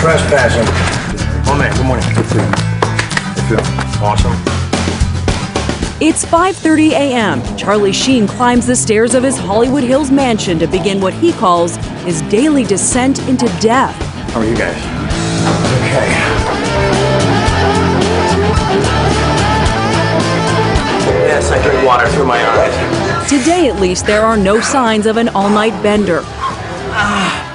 trespassing. Oh man, good morning. Good for you. Awesome. It's 5:30 a.m. Charlie Sheen climbs the stairs of his Hollywood Hills mansion to begin what he calls his daily descent into death. How are you guys? Okay. Yes, I drink water through my eyes. Today, at least, there are no signs of an all-night bender.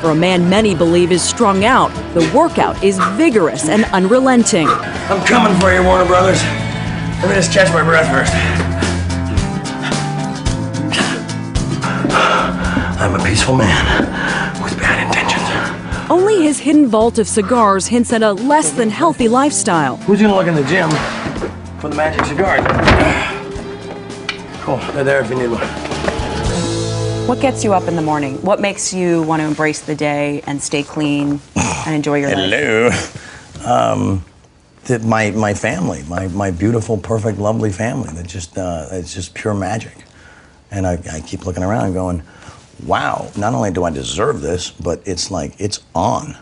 For a man many believe is strung out, the workout is vigorous and unrelenting. I'm coming for you, Warner Brothers. Let me just catch my breath first. I'm a peaceful man with bad intentions. Only his hidden vault of cigars hints at a less than healthy lifestyle. Who's gonna look in the gym for the magic cigars? Cool, they're there if you need one. What gets you up in the morning? What makes you want to embrace the day and stay clean and enjoy your life? Hello. My family, my beautiful, perfect, lovely family. That just it's just pure magic. And I keep looking around going, wow, not only do I deserve this, but it's like, it's on.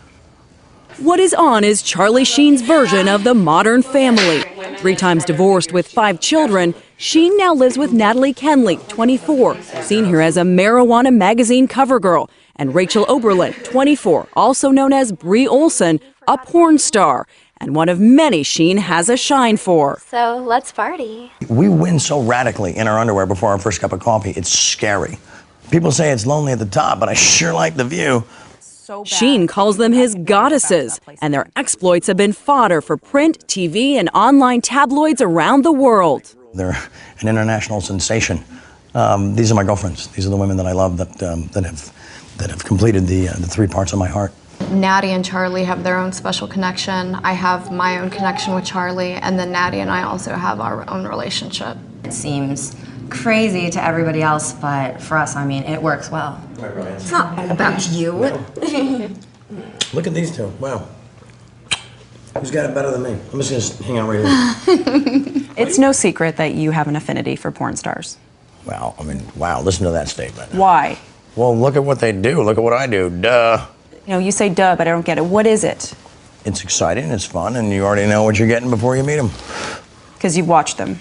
What is on is Charlie Sheen's version of the modern family. 3 times divorced with 5 children, Sheen now lives with Natalie Kenley, 24, seen here as a Marijuana magazine cover girl, and Rachel Oberlin, 24, also known as Brie Olson, a porn star, and one of many Sheen has a shine for. So let's party. We win so radically in our underwear before our first cup of coffee, it's scary. People say it's lonely at the top, but I sure like the view. Sheen calls them his goddesses, and their exploits have been fodder for print, TV, and online tabloids around the world. They're an international sensation. These are my girlfriends. These are the women that I love that have completed the 3 parts of my heart. Natty and Charlie have their own special connection. I have my own connection with Charlie, and then Natty and I also have our own relationship. It seems crazy to everybody else, but for us, I mean, it works well. It's not all about you. Look at these two. Wow. Who's got it better than me? I'm just gonna hang out right here. It's no secret that you have an affinity for porn stars. Wow, I mean, wow, listen to that statement. Why? Well, look at what they do. Look at what I do. Duh. You know, you say duh, but I don't get it. What is it? It's exciting, it's fun, and you already know what you're getting before you meet them. Because you've watched them.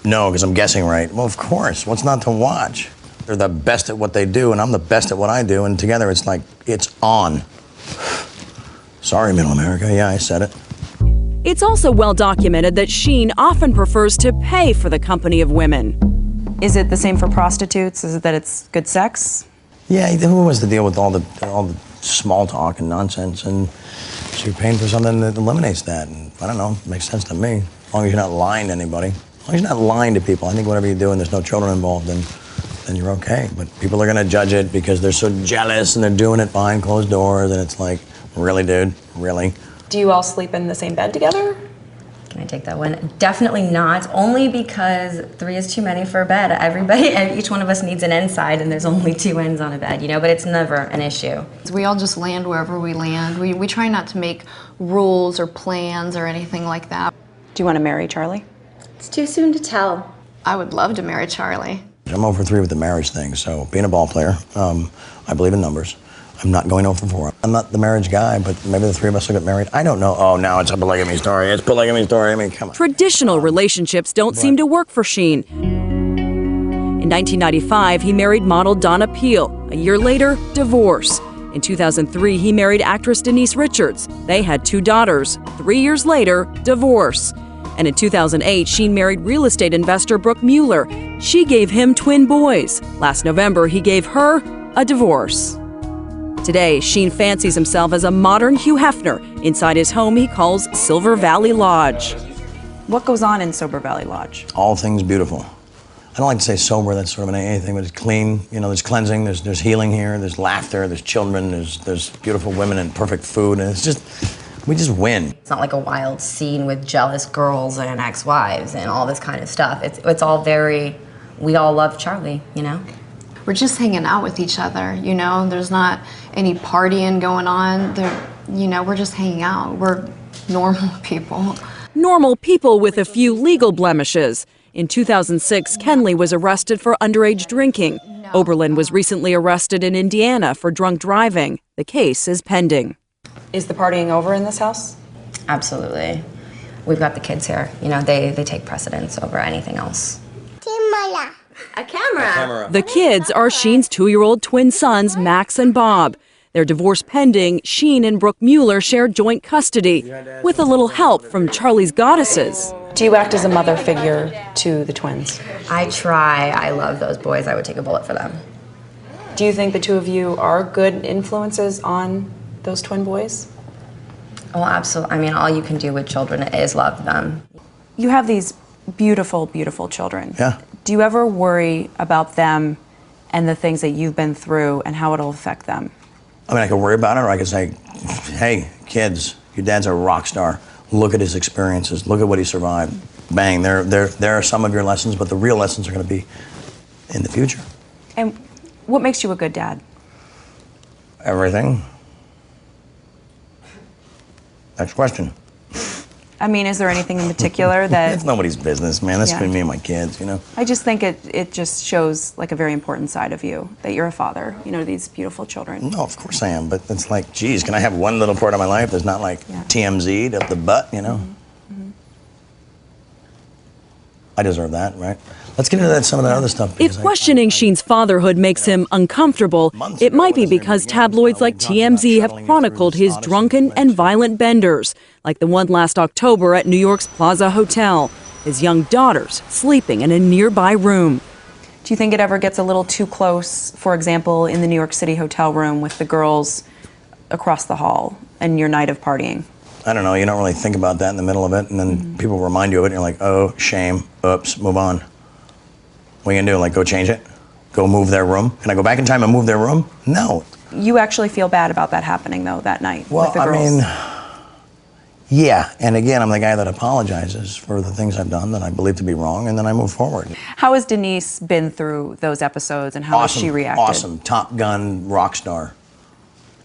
No, because I'm guessing right. Well, of course. What's not to watch? They're the best at what they do, and I'm the best at what I do, and together it's like, it's on. Sorry, Middle America. Yeah, I said it. It's also well documented that Sheen often prefers to pay for the company of women. Is it the same for prostitutes? Is it that it's good sex? Yeah, who wants to deal with all the small talk and nonsense? And so you're paying for something that eliminates that. And I don't know, it makes sense to me. As long as you're not lying to anybody. As long as you're not lying to people. I think whatever you do and there's no children involved, then you're okay. But people are gonna judge it because they're so jealous and they're doing it behind closed doors, and it's like, really, dude? Really? Do you all sleep in the same bed together? Can I take that one? Definitely not, only because 3 is too many for a bed. Everybody, and each one of us needs an end side, and there's only 2 ends on a bed, you know, but it's never an issue. We all just land wherever we land. We try not to make rules or plans or anything like that. Do you want to marry Charlie? It's too soon to tell. I would love to marry Charlie. I'm 0 for 3 with the marriage thing, so being a ball player, I believe in numbers. I'm not going 0 for 4. I'm not the marriage guy, but maybe the 3 of us will get married. I don't know. Oh, now it's a polygamy story. It's a polygamy story. I mean, come on. Traditional relationships don't seem to work for Sheen. In 1995, he married model Donna Peel. A year later, divorce. In 2003, he married actress Denise Richards. They had 2 daughters. 3 years later, divorce. And in 2008, Sheen married real estate investor Brooke Mueller. She gave him twin boys. Last November, he gave her a divorce. Today, Sheen fancies himself as a modern Hugh Hefner inside his home he calls Silver Valley Lodge. What goes on in Silver Valley Lodge? All things beautiful. I don't like to say sober, that's sort of an AA thing, but it's clean. You know, there's cleansing, there's healing here, there's laughter, there's children, there's beautiful women and perfect food, and it's just, we just win. It's not like a wild scene with jealous girls and ex-wives and all this kind of stuff. It's all very, we all love Charlie, you know? We're just hanging out with each other, you know? There's not any partying going on. You know, we're just hanging out. We're normal people. Normal people with a few legal blemishes. In 2006, Kenley was arrested for underage drinking. Oberlin was recently arrested in Indiana for drunk driving. The case is pending. Is the partying over in this house? Absolutely. We've got the kids here. You know, they take precedence over anything else. A camera. The kids are Sheen's 2-year-old twin sons, Max and Bob. Their divorce pending, Sheen and Brooke Mueller share joint custody, with a little help from Charlie's goddesses. Do you act as a mother figure to the twins? I try. I love those boys. I would take a bullet for them. Do you think the two of you are good influences on those twin boys? Oh, absolutely. I mean, all you can do with children is love them. You have these beautiful, beautiful children. Yeah. Do you ever worry about them and the things that you've been through and how it'll affect them? I mean, I could worry about it, or I could say, hey, kids, your dad's a rock star. Look at his experiences. Look at what he survived. Bang, there are some of your lessons, but the real lessons are going to be in the future. And what makes you a good dad? Everything. Next question. I mean, is there anything in particular that... It's nobody's business, man. That's Yeah. between me and my kids, you know? I just think it just shows like a very important side of you, that you're a father, you know, these beautiful children. No, of course I am, but it's like, geez, can I have one little part of my life that's not like Yeah. TMZ'd up the butt, you know? I deserve that, right? Let's get into some of that other stuff. If questioning Sheen's fatherhood makes him uncomfortable, it might be because tabloids like TMZ have chronicled his drunken and violent benders, like the one last October at New York's Plaza Hotel, his young daughters sleeping in a nearby room. Do you think it ever gets a little too close, for example, in the New York City hotel room with the girls across the hall and your night of partying? I don't know, you don't really think about that in the middle of it, and then people remind you of it, and you're like, oh, shame, oops, move on. What are you gonna do, like go change it? Go move their room? Can I go back in time and move their room? No. You actually feel bad about that happening, though, that night with the girls? I mean, yeah, and again, I'm the guy that apologizes for the things I've done that I believe to be wrong, and then I move forward. How has Denise been through those episodes, and how has she reacted? Awesome, Top Gun, rock star.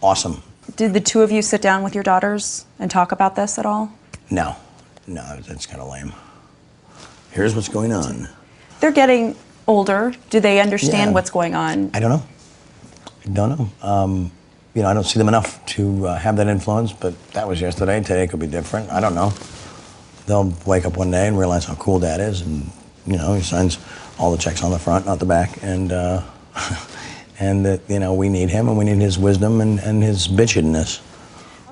Awesome. Did the two of you sit down with your daughters and talk about this at all? No, it's kind of lame. Here's what's going on. They're getting older. Do they understand Yeah. what's going on? I don't know. You know, I don't see them enough to have that influence, but that was yesterday. Today could be different. I don't know. They'll wake up one day and realize how cool Dad is, and, you know, he signs all the checks on the front, not the back, and and that, you know, we need him, and we need his wisdom and his bitchedness.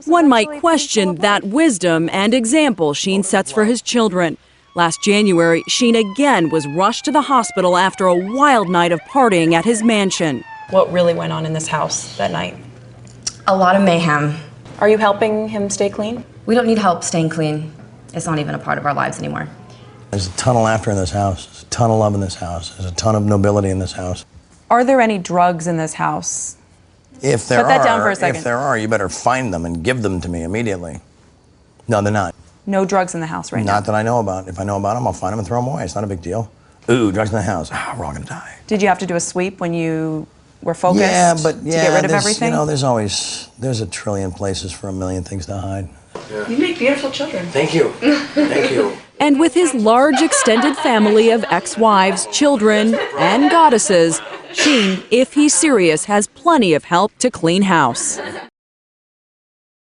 One might question that wisdom and example Sheen sets for his children. Last January, Sheen again was rushed to the hospital after a wild night of partying at his mansion. What really went on in this house that night? A lot of mayhem. Are you helping him stay clean? We don't need help staying clean. It's not even a part of our lives anymore. There's a ton of laughter in this house. There's a ton of love in this house. There's a ton of nobility in this house. Are there any drugs in this house? If there Put that down for a second. If there are, you better find them and give them to me immediately. No, they're not. No drugs in the house right now? Not that I know about. If I know about them, I'll find them and throw them away. It's not a big deal. Ooh, drugs in the house. Ah, we're all gonna die. Did you have to do a sweep when you were focused to get rid of everything? You know, there's a trillion places for a million things to hide. You make beautiful children. Thank you. Thank you. And with his large extended family of ex-wives, children, and goddesses, Sheen, if he's serious, has plenty of help to clean house.